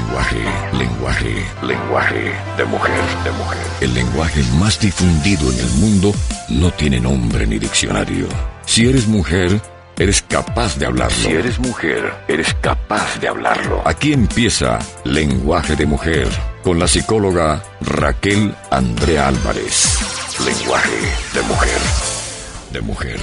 Lenguaje de mujer. El lenguaje más difundido en el mundo no tiene nombre ni diccionario. Si eres mujer, eres capaz de hablarlo. Si eres mujer, eres capaz de hablarlo. Aquí empieza Lenguaje de Mujer, con la psicóloga Raquel Andrea Álvarez. Lenguaje de mujer.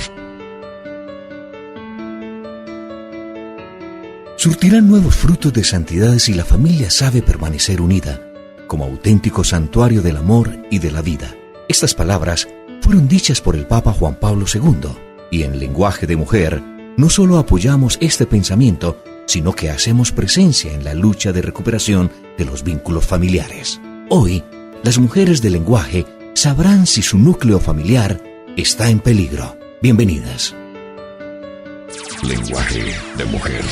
Surtirán nuevos frutos de santidad si la familia sabe permanecer unida, como auténtico santuario del amor y de la vida. Estas palabras fueron dichas por el Papa Juan Pablo II, y en Lenguaje de Mujer no solo apoyamos este pensamiento, sino que hacemos presencia en la lucha de recuperación de los vínculos familiares. Hoy, las mujeres de lenguaje sabrán si su núcleo familiar está en peligro. Bienvenidas. Lenguaje de mujer.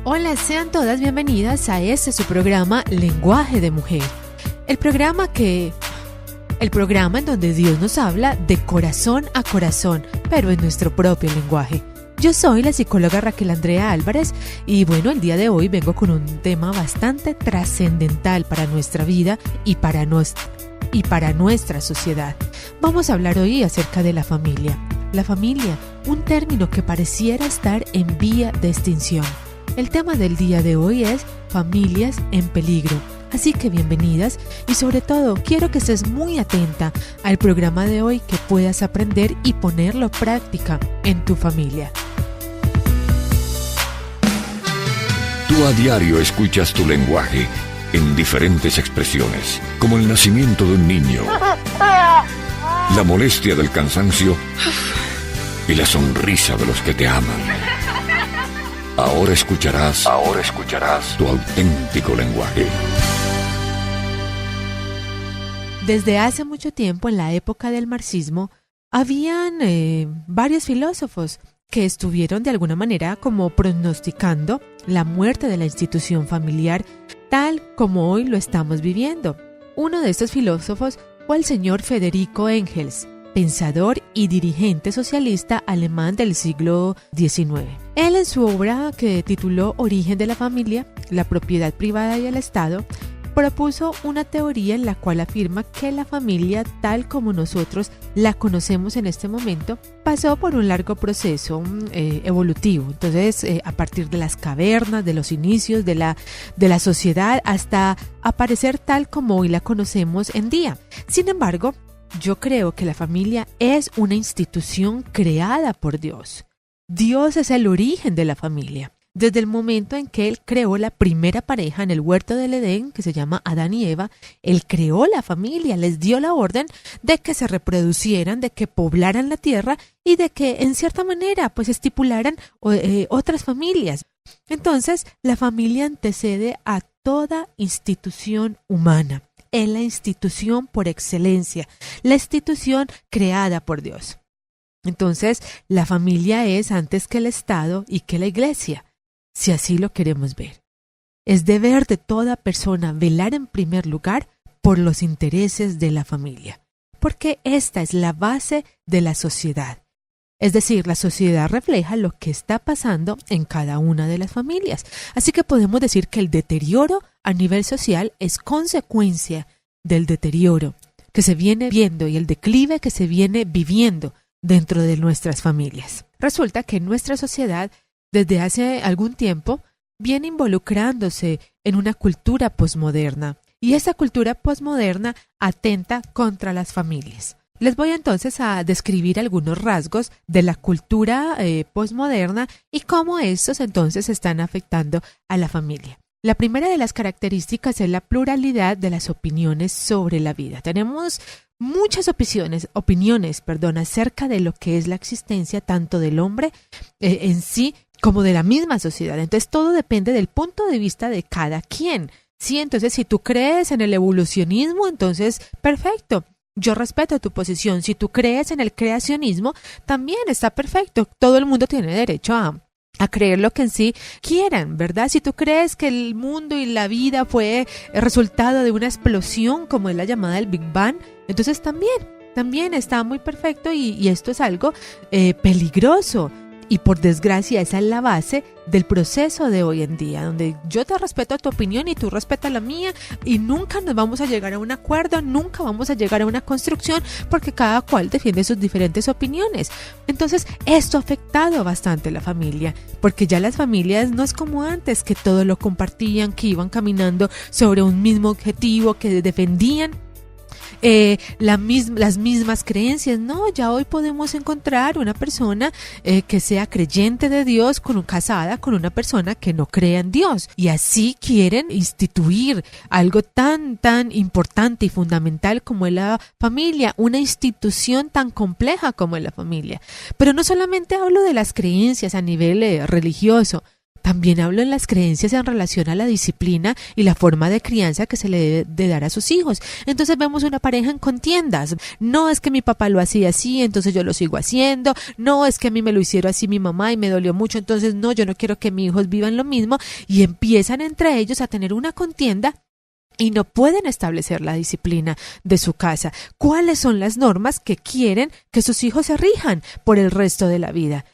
Hola, sean todas bienvenidas a su programa Lenguaje de Mujer. El programa en donde Dios nos habla de corazón a corazón, pero en nuestro propio lenguaje. Yo soy la psicóloga Raquel Andrea Álvarez y bueno, el día de hoy vengo con un tema bastante trascendental para nuestra vida y para nuestra sociedad. Vamos a hablar hoy acerca de la familia. La familia, un término que pareciera estar en vía de extinción. El tema del día de hoy es familias en peligro. Así que bienvenidas y sobre todo quiero que estés muy atenta al programa de hoy, que puedas aprender y ponerlo en práctica en tu familia. Tú a diario escuchas tu lenguaje en diferentes expresiones, como el nacimiento de un niño, la molestia del cansancio y la sonrisa de los que te aman. Ahora escucharás tu auténtico lenguaje. Desde hace mucho tiempo, en la época del marxismo, habían varios filósofos que estuvieron de alguna manera como pronosticando la muerte de la institución familiar tal como hoy lo estamos viviendo. Uno de estos filósofos fue el señor Federico Engels, pensador y dirigente socialista alemán del siglo XIX. Él, en su obra que tituló Origen de la familia, la propiedad privada y el Estado, propuso una teoría en la cual afirma que la familia, tal como nosotros la conocemos en este momento, pasó por un largo proceso evolutivo. Entonces, a partir de las cavernas, de los inicios de la sociedad, hasta aparecer tal como hoy la conocemos en día. Sin embargo, yo creo que la familia es una institución creada por Dios. Dios es el origen de la familia. Desde el momento en que Él creó la primera pareja en el huerto del Edén, que se llama Adán y Eva, Él creó la familia, les dio la orden de que se reproducieran, de que poblaran la tierra y de que en cierta manera pues estipularan otras familias. Entonces, la familia antecede a toda institución humana. Es la institución por excelencia, la institución creada por Dios. Entonces, la familia es antes que el Estado y que la Iglesia, si así lo queremos ver. Es deber de toda persona velar en primer lugar por los intereses de la familia, porque esta es la base de la sociedad. Es decir, la sociedad refleja lo que está pasando en cada una de las familias. Así que podemos decir que el deterioro a nivel social es consecuencia del deterioro que se viene viendo y el declive que se viene viviendo dentro de nuestras familias. Resulta que nuestra sociedad, desde hace algún tiempo, viene involucrándose en una cultura posmoderna, y esa cultura posmoderna atenta contra las familias. Les voy entonces a describir algunos rasgos de la cultura posmoderna y cómo estos entonces están afectando a la familia. La primera de las características es la pluralidad de las opiniones sobre la vida. Tenemos muchas opiniones, acerca de lo que es la existencia tanto del hombre en sí como de la misma sociedad. Entonces todo depende del punto de vista de cada quien. Sí, entonces si tú crees en el evolucionismo, entonces perfecto. Yo respeto tu posición. Si tú crees en el creacionismo, también está perfecto. Todo el mundo tiene derecho a creer lo que en sí quieran, ¿verdad? Si tú crees que el mundo y la vida fue el resultado de una explosión, como es la llamada del Big Bang, entonces también está muy perfecto y esto es algo peligroso. Y por desgracia esa es la base del proceso de hoy en día, donde yo te respeto tu opinión y tú respetas la mía y nunca nos vamos a llegar a un acuerdo, nunca vamos a llegar a una construcción porque cada cual defiende sus diferentes opiniones. Entonces esto ha afectado bastante a la familia, porque ya las familias no es como antes, que todo lo compartían, que iban caminando sobre un mismo objetivo, que defendían las mismas creencias. No, ya hoy podemos encontrar una persona que sea creyente de Dios casada con una persona que no crea en Dios, y así quieren instituir algo tan importante y fundamental como es la familia, una institución tan compleja como es la familia. Pero no solamente hablo de las creencias a nivel religioso, también hablo en las creencias en relación a la disciplina y la forma de crianza que se le debe de dar a sus hijos. Entonces vemos una pareja en contiendas. No es que mi papá lo hacía así, entonces yo lo sigo haciendo. No es que a mí me lo hicieron así mi mamá y me dolió mucho, entonces no, yo no quiero que mis hijos vivan lo mismo. Y empiezan entre ellos a tener una contienda y no pueden establecer la disciplina de su casa. ¿Cuáles son las normas que quieren que sus hijos se rijan por el resto de la vida?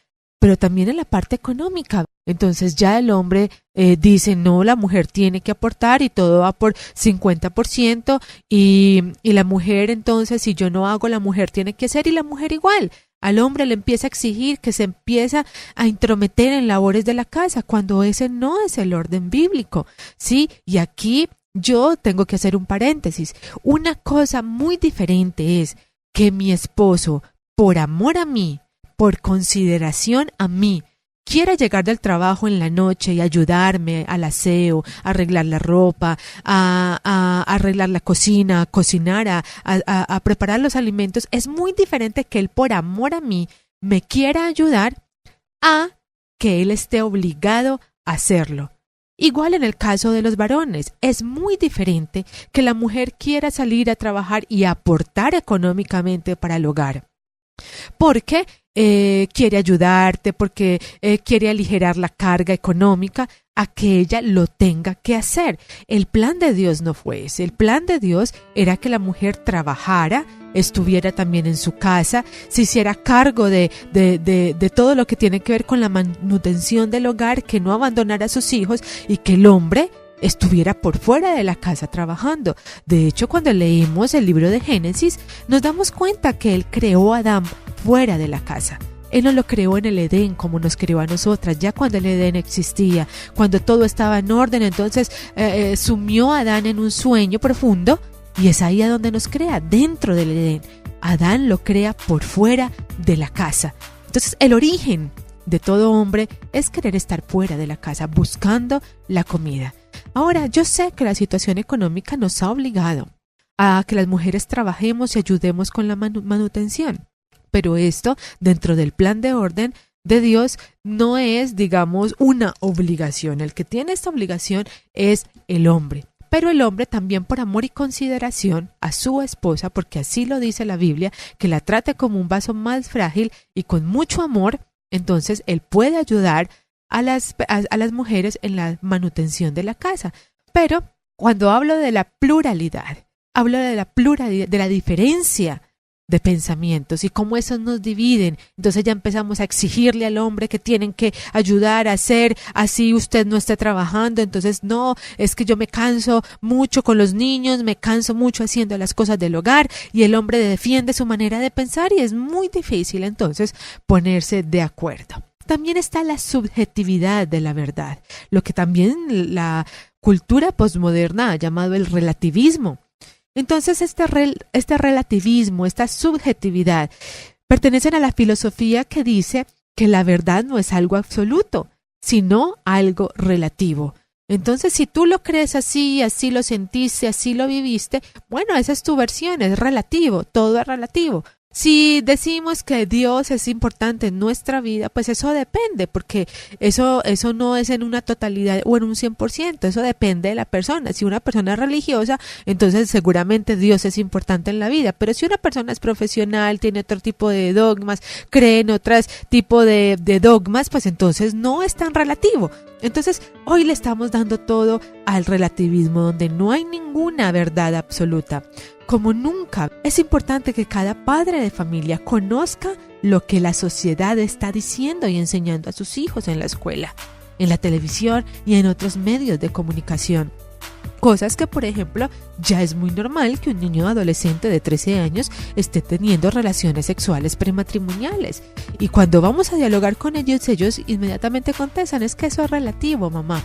Pero también en la parte económica. Entonces ya el hombre dice, no, la mujer tiene que aportar y todo va por 50% y la mujer, entonces, si yo no hago, la mujer tiene que hacer, y la mujer igual. Al hombre le empieza a exigir que se empieza a intrometer en labores de la casa, cuando ese no es el orden bíblico, ¿sí? Y aquí yo tengo que hacer un paréntesis. Una cosa muy diferente es que mi esposo, por amor a mí, por consideración a mí, quiera llegar del trabajo en la noche y ayudarme al aseo, a arreglar la ropa, a arreglar la cocina, a cocinar, a preparar los alimentos. Es muy diferente que él, por amor a mí, me quiera ayudar a que él esté obligado a hacerlo. Igual en el caso de los varones, es muy diferente que la mujer quiera salir a trabajar y aportar económicamente para el hogar, porque quiere ayudarte, porque quiere aligerar la carga económica, a que ella lo tenga que hacer. El plan de Dios no fue ese. El plan de Dios era que la mujer trabajara, estuviera también en su casa, se hiciera cargo de todo lo que tiene que ver con la manutención del hogar, que no abandonara a sus hijos, y que el hombre estuviera por fuera de la casa trabajando. De hecho, cuando leemos el libro de Génesis, nos damos cuenta que él creó a Adán fuera de la casa. Él no lo creó en el Edén como nos creó a nosotras, ya cuando el Edén existía, cuando todo estaba en orden. Entonces sumió a Adán en un sueño profundo, y es ahí a donde nos crea, dentro del Edén. Adán lo crea por fuera de la casa. Entonces el origen de todo hombre es querer estar fuera de la casa, buscando la comida. Ahora, yo sé que la situación económica nos ha obligado a que las mujeres trabajemos y ayudemos con la manutención. Pero esto, dentro del plan de orden de Dios, no es, digamos, una obligación. El que tiene esta obligación es el hombre. Pero el hombre también, por amor y consideración a su esposa, porque así lo dice la Biblia, que la trate como un vaso más frágil y con mucho amor, entonces él puede ayudar a las mujeres en la manutención de la casa. Pero cuando hablo de la pluralidad, hablo de la diferencia de pensamientos y cómo esos nos dividen. Entonces ya empezamos a exigirle al hombre que tienen que ayudar a hacer, así usted no esté trabajando. Entonces no, es que yo me canso mucho con los niños, me canso mucho haciendo las cosas del hogar, y el hombre defiende su manera de pensar, y es muy difícil entonces ponerse de acuerdo. También está la subjetividad de la verdad, lo que también la cultura posmoderna ha llamado el relativismo. Entonces este relativismo, esta subjetividad, pertenecen a la filosofía que dice que la verdad no es algo absoluto, sino algo relativo. Entonces, si tú lo crees así, así lo sentiste, así lo viviste, bueno, esa es tu versión, es relativo, todo es relativo. Si decimos que Dios es importante en nuestra vida, pues eso depende, porque eso no es en una totalidad o en un 100%, eso depende de la persona. Si una persona es religiosa, entonces seguramente Dios es importante en la vida, pero si una persona es profesional, tiene otro tipo de dogmas, cree en otro tipo de dogmas, pues entonces no es tan relativo. Entonces, hoy le estamos dando todo al relativismo, donde no hay ninguna verdad absoluta. como nunca. Es importante que cada padre de familia conozca lo que la sociedad está diciendo y enseñando a sus hijos en la escuela, en la televisión y en otros medios de comunicación. Cosas que, por ejemplo, ya es muy normal que un niño adolescente de 13 años esté teniendo relaciones sexuales prematrimoniales. Y cuando vamos a dialogar con ellos, ellos inmediatamente contestan: es que eso es relativo, mamá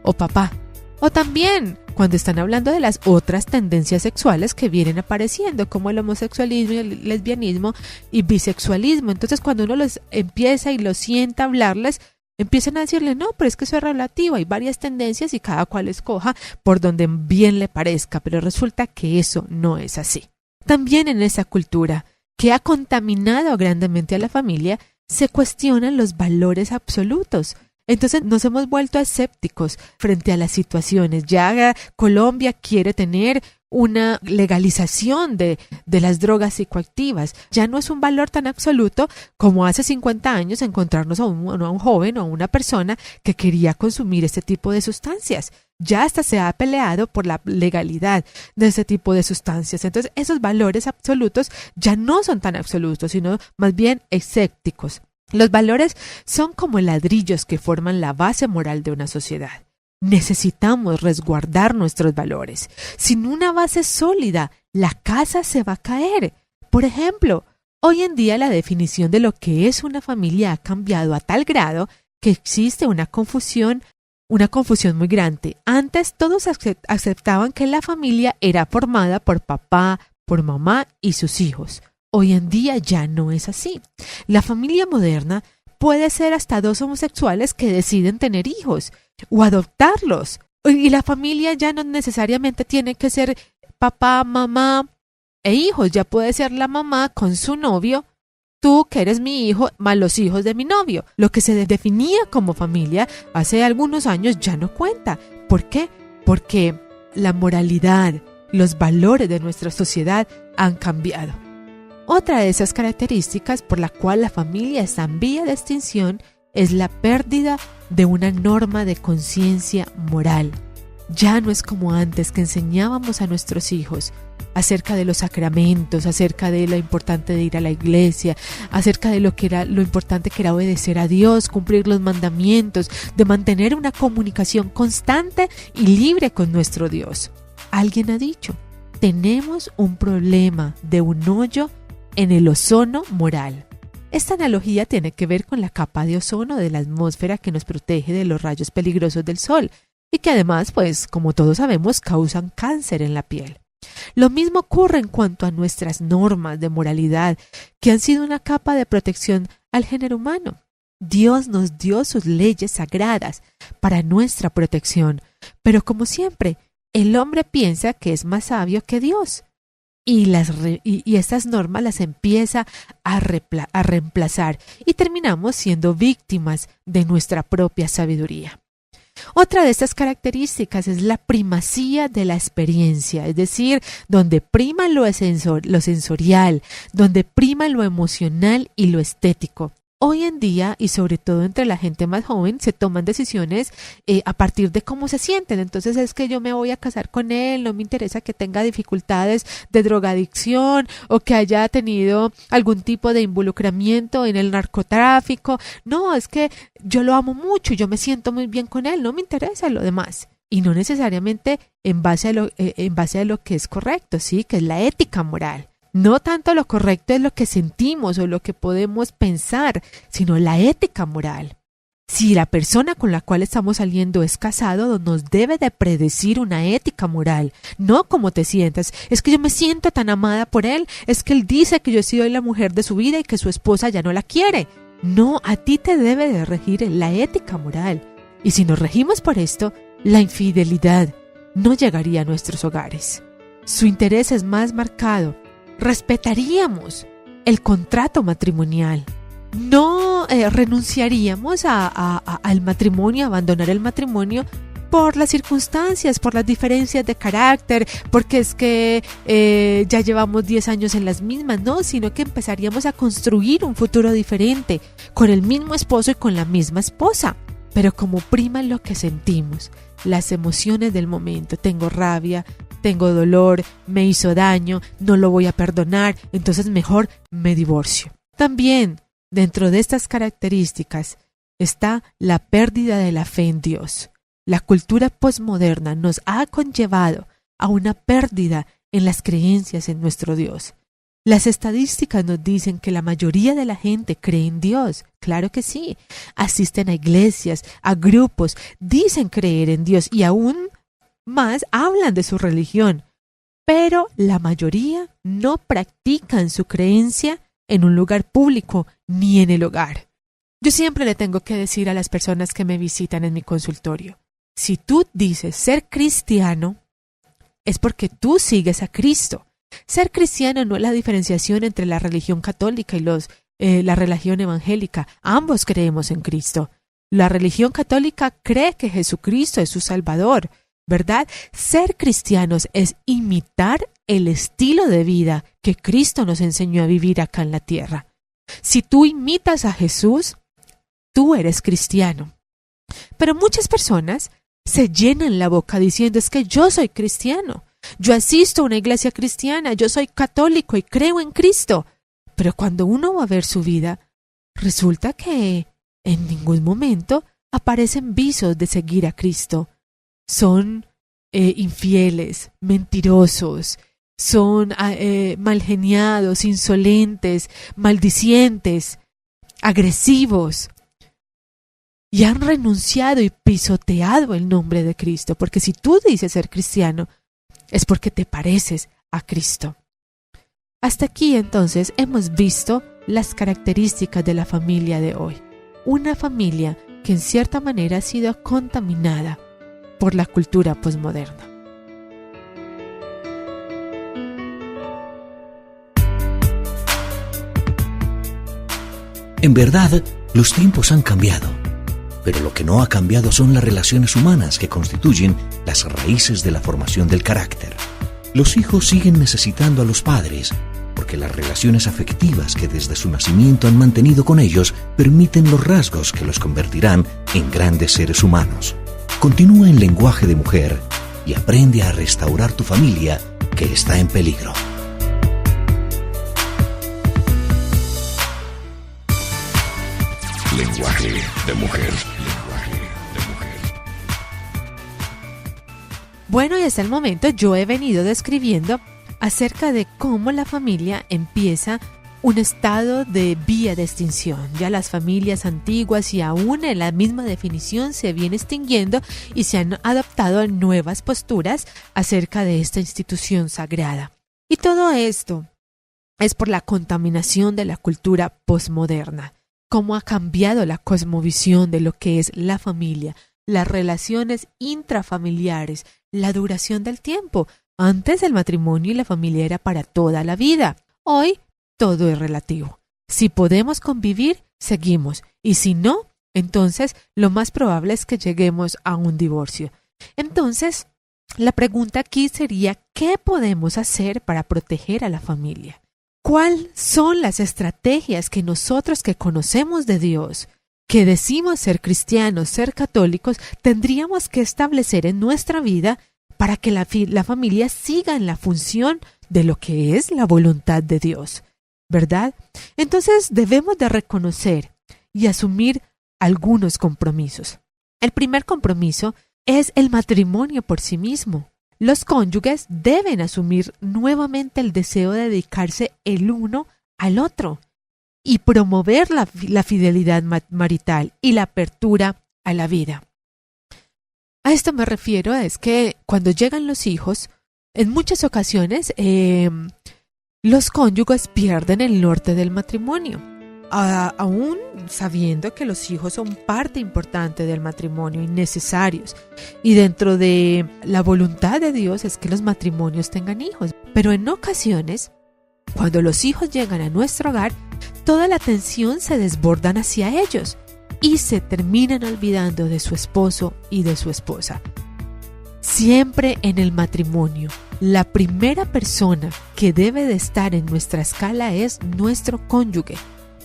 o papá. O también cuando están hablando de las otras tendencias sexuales que vienen apareciendo, como el homosexualismo, el lesbianismo y bisexualismo. Entonces, cuando uno los empieza y los sienta a hablarles, empiezan a decirle: no, pero es que eso es relativo, hay varias tendencias y cada cual escoja por donde bien le parezca, pero resulta que eso no es así. También en esa cultura que ha contaminado grandemente a la familia, se cuestionan los valores absolutos. Entonces nos hemos vuelto escépticos frente a las situaciones. Ya Colombia quiere tener una legalización de las drogas psicoactivas. Ya no es un valor tan absoluto como hace 50 años encontrarnos a un joven o a una persona que quería consumir este tipo de sustancias. Ya hasta se ha peleado por la legalidad de ese tipo de sustancias. Entonces esos valores absolutos ya no son tan absolutos, sino más bien escépticos. Los valores son como ladrillos que forman la base moral de una sociedad. Necesitamos resguardar nuestros valores. Sin una base sólida, la casa se va a caer. Por ejemplo, hoy en día la definición de lo que es una familia ha cambiado a tal grado que existe una confusión muy grande. Antes todos aceptaban que la familia era formada por papá, por mamá y sus hijos. Hoy en día ya no es así. La familia moderna puede ser hasta dos homosexuales que deciden tener hijos o adoptarlos. Y la familia ya no necesariamente tiene que ser papá, mamá e hijos. Ya puede ser la mamá con su novio, tú que eres mi hijo, más los hijos de mi novio. Lo que se definía como familia hace algunos años ya no cuenta. ¿Por qué? Porque la moralidad, los valores de nuestra sociedad han cambiado. Otra de esas características por la cual la familia está en vía de extinción es la pérdida de una norma de conciencia moral. Ya no es como antes, que enseñábamos a nuestros hijos acerca de los sacramentos, acerca de lo importante de ir a la iglesia, acerca de lo importante que era obedecer a Dios, cumplir los mandamientos, de mantener una comunicación constante y libre con nuestro Dios. Alguien ha dicho: tenemos un problema de un hoyo en el ozono moral. Esta analogía tiene que ver con la capa de ozono de la atmósfera que nos protege de los rayos peligrosos del sol y que además, pues, como todos sabemos, causan cáncer en la piel. Lo mismo ocurre en cuanto a nuestras normas de moralidad, que han sido una capa de protección al género humano. Dios nos dio sus leyes sagradas para nuestra protección, pero como siempre, el hombre piensa que es más sabio que Dios. Y estas normas las empieza a reemplazar y terminamos siendo víctimas de nuestra propia sabiduría. Otra de estas características es la primacía de la experiencia, es decir, donde prima lo sensorial, donde prima lo emocional y lo estético. Hoy en día, y sobre todo entre la gente más joven, se toman decisiones a partir de cómo se sienten. Entonces es que yo me voy a casar con él, no me interesa que tenga dificultades de drogadicción o que haya tenido algún tipo de involucramiento en el narcotráfico. No, es que yo lo amo mucho y yo me siento muy bien con él, no me interesa lo demás. Y no necesariamente en base a lo que es correcto, ¿sí? Que es la ética moral. No tanto lo correcto es lo que sentimos o lo que podemos pensar, sino la ética moral. Si la persona con la cual estamos saliendo es casado, nos debe de predecir una ética moral, no cómo te sientas. Es que yo me siento tan amada por él, es que él dice que yo soy la mujer de su vida y que su esposa ya no la quiere. No, a ti te debe de regir la ética moral. Y si nos regimos por esto, la infidelidad no llegaría a nuestros hogares. Su interés es más marcado. Respetaríamos el contrato matrimonial. No renunciaríamos al matrimonio, a abandonar el matrimonio por las circunstancias, por las diferencias de carácter, porque es que ya llevamos 10 años en las mismas, no, sino que empezaríamos a construir un futuro diferente, con el mismo esposo y con la misma esposa. Pero como prima lo que sentimos, las emociones del momento, tengo rabia, tengo dolor, me hizo daño, no lo voy a perdonar, entonces mejor me divorcio. También, dentro de estas características, está la pérdida de la fe en Dios. La cultura posmoderna nos ha conllevado a una pérdida en las creencias en nuestro Dios. Las estadísticas nos dicen que la mayoría de la gente cree en Dios. Claro que sí. Asisten a iglesias, a grupos, dicen creer en Dios y aún más hablan de su religión. Pero la mayoría no practican su creencia en un lugar público ni en el hogar. Yo siempre le tengo que decir a las personas que me visitan en mi consultorio, si tú dices ser cristiano, es porque tú sigues a Cristo. Ser cristiano no es la diferenciación entre la religión católica y la religión evangélica. Ambos creemos en Cristo. La religión católica cree que Jesucristo es su Salvador, ¿verdad? Ser cristianos es imitar el estilo de vida que Cristo nos enseñó a vivir acá en la tierra. Si tú imitas a Jesús, tú eres cristiano. Pero muchas personas se llenan la boca diciendo es que yo soy cristiano. Yo asisto a una iglesia cristiana, yo soy católico y creo en Cristo. Pero cuando uno va a ver su vida, resulta que en ningún momento aparecen visos de seguir a Cristo. Son infieles, mentirosos, son malgeniados, insolentes, maldicientes, agresivos. Y han renunciado y pisoteado el nombre de Cristo. Porque si tú dices ser cristiano, es porque te pareces a Cristo. Hasta aquí entonces hemos visto las características de la familia de hoy. Una familia que en cierta manera ha sido contaminada por la cultura posmoderna. En verdad, los tiempos han cambiado, pero lo que no ha cambiado son las relaciones humanas que constituyen las raíces de la formación del carácter. Los hijos siguen necesitando a los padres, porque las relaciones afectivas que desde su nacimiento han mantenido con ellos permiten los rasgos que los convertirán en grandes seres humanos. Continúa en Lenguaje de Mujer y aprende a restaurar tu familia que está en peligro. Lenguaje de mujer. Bueno, y hasta el momento yo he venido describiendo acerca de cómo la familia empieza un estado de vía de extinción. Ya las familias antiguas y aún en la misma definición se viene extinguiendo y se han adoptado nuevas posturas acerca de esta institución sagrada. Y todo esto es por la contaminación de la cultura posmoderna. Cómo ha cambiado la cosmovisión de lo que es la familia, las relaciones intrafamiliares, la duración del tiempo. Antes el matrimonio y la familia era para toda la vida. Hoy todo es relativo. Si podemos convivir, seguimos. Y si no, entonces lo más probable es que lleguemos a un divorcio. Entonces, la pregunta aquí sería, ¿qué podemos hacer para proteger a la familia? ¿Cuáles son las estrategias que nosotros que conocemos de Dios, que decimos ser cristianos, ser católicos, tendríamos que establecer en nuestra vida para que la familia siga en la función de lo que es la voluntad de Dios, ¿verdad? Entonces debemos de reconocer y asumir algunos compromisos. El primer compromiso es el matrimonio por sí mismo. Los cónyuges deben asumir nuevamente el deseo de dedicarse el uno al otro y promover la fidelidad marital y la apertura a la vida. A esto me refiero es que cuando llegan los hijos, en muchas ocasiones los cónyuges pierden el norte del matrimonio, aún sabiendo que los hijos son parte importante del matrimonio y necesarios. Y dentro de la voluntad de Dios es que los matrimonios tengan hijos. Pero en ocasiones, cuando los hijos llegan a nuestro hogar, toda la atención se desbordan hacia ellos y se terminan olvidando de su esposo y de su esposa. Siempre en el matrimonio, la primera persona que debe de estar en nuestra escala es nuestro cónyuge,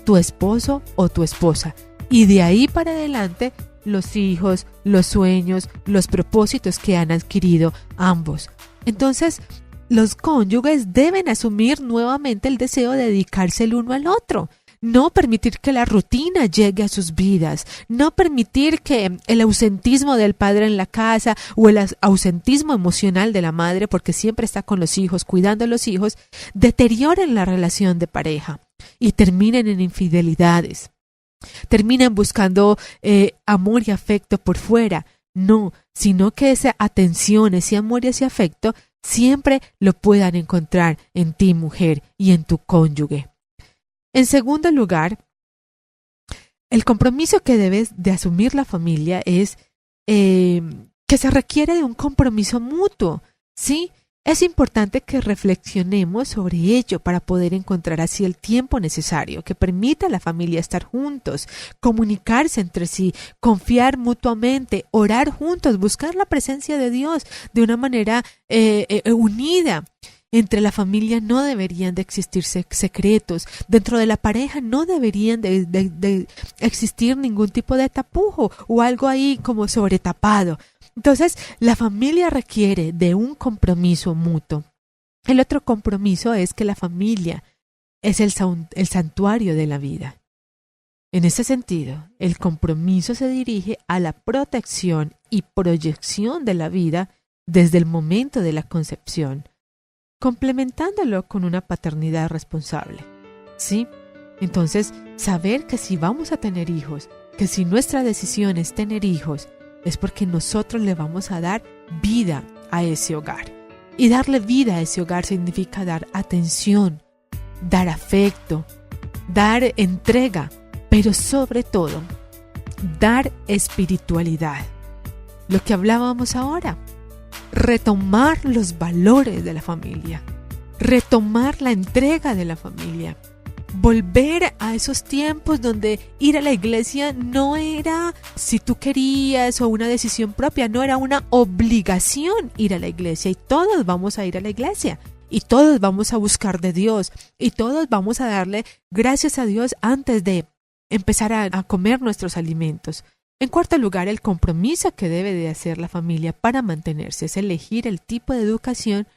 tu esposo o tu esposa. Y de ahí para adelante, los hijos, los sueños, los propósitos que han adquirido ambos. Entonces, los cónyuges deben asumir nuevamente el deseo de dedicarse el uno al otro. No permitir que la rutina llegue a sus vidas, no permitir que el ausentismo del padre en la casa o el ausentismo emocional de la madre, porque siempre está con los hijos, cuidando a los hijos, deterioren la relación de pareja y terminen en infidelidades. Terminan buscando amor y afecto por fuera. No, sino que esa atención, ese amor y ese afecto siempre lo puedan encontrar en ti, mujer, y en tu cónyuge. En segundo lugar, el compromiso que debes de asumir la familia es que se requiere de un compromiso mutuo, ¿sí? Es importante que reflexionemos sobre ello para poder encontrar así el tiempo necesario que permita a la familia estar juntos, comunicarse entre sí, confiar mutuamente, orar juntos, buscar la presencia de Dios de una manera unida. Entre la familia no deberían de existir secretos, dentro de la pareja no deberían de existir ningún tipo de tapujo o algo ahí como sobretapado. Entonces, la familia requiere de un compromiso mutuo. El otro compromiso es que la familia es el santuario de la vida. En ese sentido, el compromiso se dirige a la protección y proyección de la vida desde el momento de la concepción, complementándolo con una paternidad responsable. ¿Sí? Entonces, saber que si vamos a tener hijos, que si nuestra decisión es tener hijos, es porque nosotros le vamos a dar vida a ese hogar. Y darle vida a ese hogar significa dar atención, dar afecto, dar entrega, pero sobre todo, dar espiritualidad. Lo que hablábamos ahora. Retomar los valores de la familia, retomar la entrega de la familia, volver a esos tiempos donde ir a la iglesia no era si tú querías o una decisión propia, no era una obligación ir a la iglesia y todos vamos a ir a la iglesia y todos vamos a buscar de Dios y todos vamos a darle gracias a Dios antes de empezar a comer nuestros alimentos. En cuarto lugar, el compromiso que debe de hacer la familia para mantenerse es elegir el tipo de educación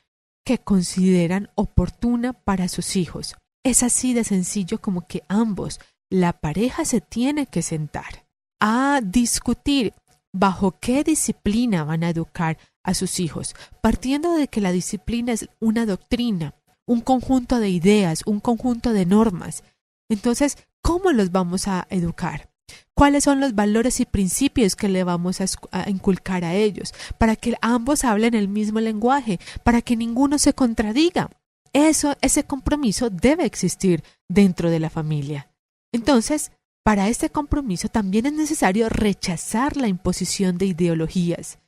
que consideran oportuna para sus hijos. Es así de sencillo como que ambos, la pareja se tiene que sentar a discutir bajo qué disciplina van a educar a sus hijos, partiendo de que la disciplina es una doctrina, un conjunto de ideas, un conjunto de normas. Entonces, ¿cómo los vamos a educar? ¿Cuáles son los valores y principios que le vamos a inculcar a ellos? Para que ambos hablen el mismo lenguaje, para que ninguno se contradiga. Ese compromiso debe existir dentro de la familia. Entonces, para este compromiso también es necesario rechazar la imposición de ideologías.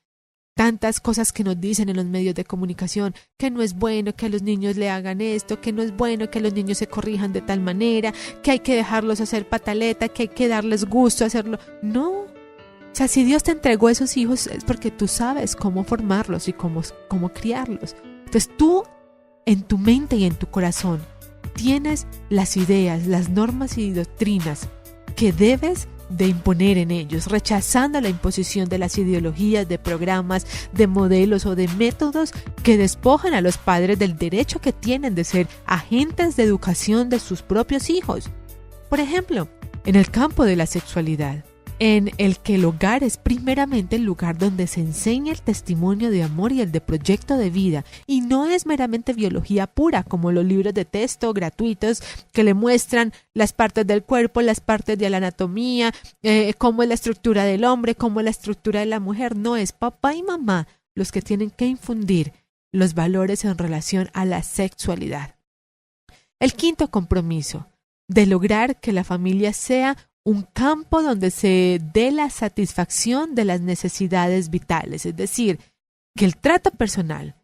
Tantas cosas que nos dicen en los medios de comunicación, que no es bueno que a los niños le hagan esto, que no es bueno que los niños se corrijan de tal manera, que hay que dejarlos hacer pataleta, que hay que darles gusto a hacerlo. No. O sea, si Dios te entregó esos hijos es porque tú sabes cómo formarlos y cómo criarlos. Entonces tú, en tu mente y en tu corazón, tienes las ideas, las normas y doctrinas que debes de imponer en ellos, rechazando la imposición de las ideologías, de programas, de modelos o de métodos que despojan a los padres del derecho que tienen de ser agentes de educación de sus propios hijos. Por ejemplo, en el campo de la sexualidad, en el que el hogar es primeramente el lugar donde se enseña el testimonio de amor y el de proyecto de vida, y no es meramente biología pura, como los libros de texto gratuitos que le muestran las partes del cuerpo, las partes de la anatomía, cómo es la estructura del hombre, cómo es la estructura de la mujer. No, es papá y mamá los que tienen que infundir los valores en relación a la sexualidad. El quinto compromiso, de lograr que la familia sea un campo donde se dé la satisfacción de las necesidades vitales, es decir, que el trato personal,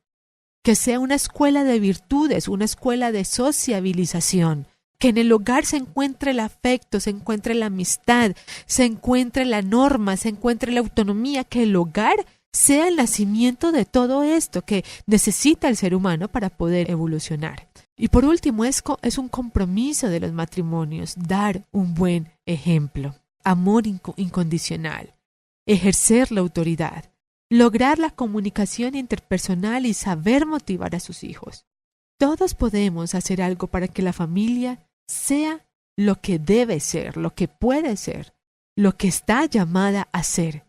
que sea una escuela de virtudes, una escuela de sociabilización, que en el hogar se encuentre el afecto, se encuentre la amistad, se encuentre la norma, se encuentre la autonomía, que el hogar sea el nacimiento de todo esto que necesita el ser humano para poder evolucionar. Y por último, es un compromiso de los matrimonios, dar un buen ejemplo, amor incondicional, ejercer la autoridad, lograr la comunicación interpersonal y saber motivar a sus hijos. Todos podemos hacer algo para que la familia sea lo que debe ser, lo que puede ser, lo que está llamada a ser.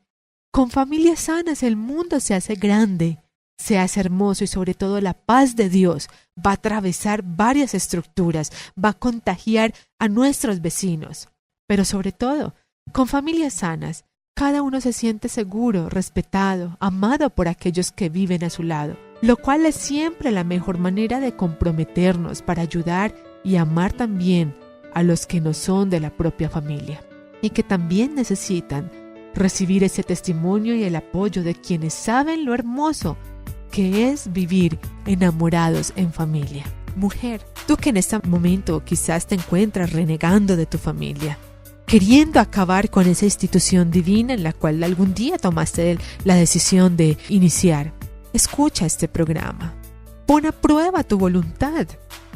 Con familias sanas el mundo se hace grande, se hace hermoso y sobre todo la paz de Dios va a atravesar varias estructuras, va a contagiar a nuestros vecinos. Pero sobre todo, con familias sanas, cada uno se siente seguro, respetado, amado por aquellos que viven a su lado, lo cual es siempre la mejor manera de comprometernos para ayudar y amar también a los que no son de la propia familia y que también necesitan recibir ese testimonio y el apoyo de quienes saben lo hermoso que es vivir enamorados en familia. Mujer, tú que en este momento quizás te encuentras renegando de tu familia, queriendo acabar con esa institución divina en la cual algún día tomaste la decisión de iniciar, escucha este programa. Pon a prueba tu voluntad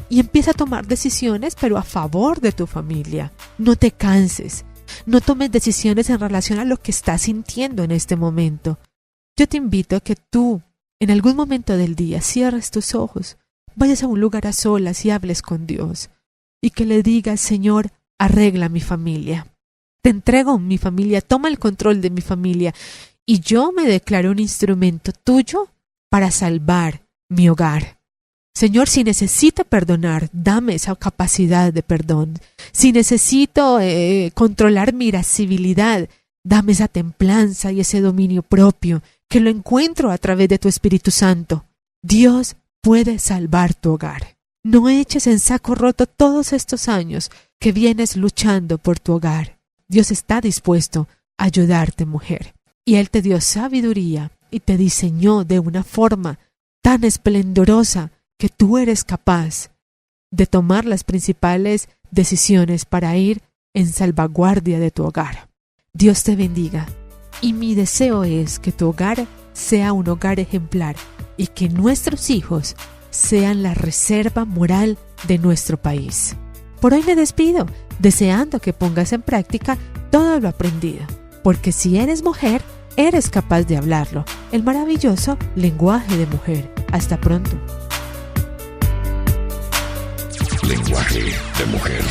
y empieza a tomar decisiones, pero a favor de tu familia. No te canses, no tomes decisiones en relación a lo que estás sintiendo en este momento. Yo te invito a que tú, en algún momento del día, cierres tus ojos, vayas a un lugar a solas y hables con Dios, y que le digas: Señor, arregla mi familia. Te entrego mi familia, toma el control de mi familia, y yo me declaro un instrumento tuyo para salvar mi hogar. Señor, si necesito perdonar, dame esa capacidad de perdón. Si necesito controlar mi irascibilidad, dame esa templanza y ese dominio propio, que lo encuentro a través de tu Espíritu Santo. Dios puede salvar tu hogar. No eches en saco roto todos estos años que vienes luchando por tu hogar. Dios está dispuesto a ayudarte, mujer. Y Él te dio sabiduría y te diseñó de una forma tan esplendorosa que tú eres capaz de tomar las principales decisiones para ir en salvaguardia de tu hogar. Dios te bendiga, y mi deseo es que tu hogar sea un hogar ejemplar y que nuestros hijos sean la reserva moral de nuestro país. Por hoy me despido, deseando que pongas en práctica todo lo aprendido, porque si eres mujer, eres capaz de hablarlo. El maravilloso lenguaje de mujer. Hasta pronto. Lenguaje de mujer.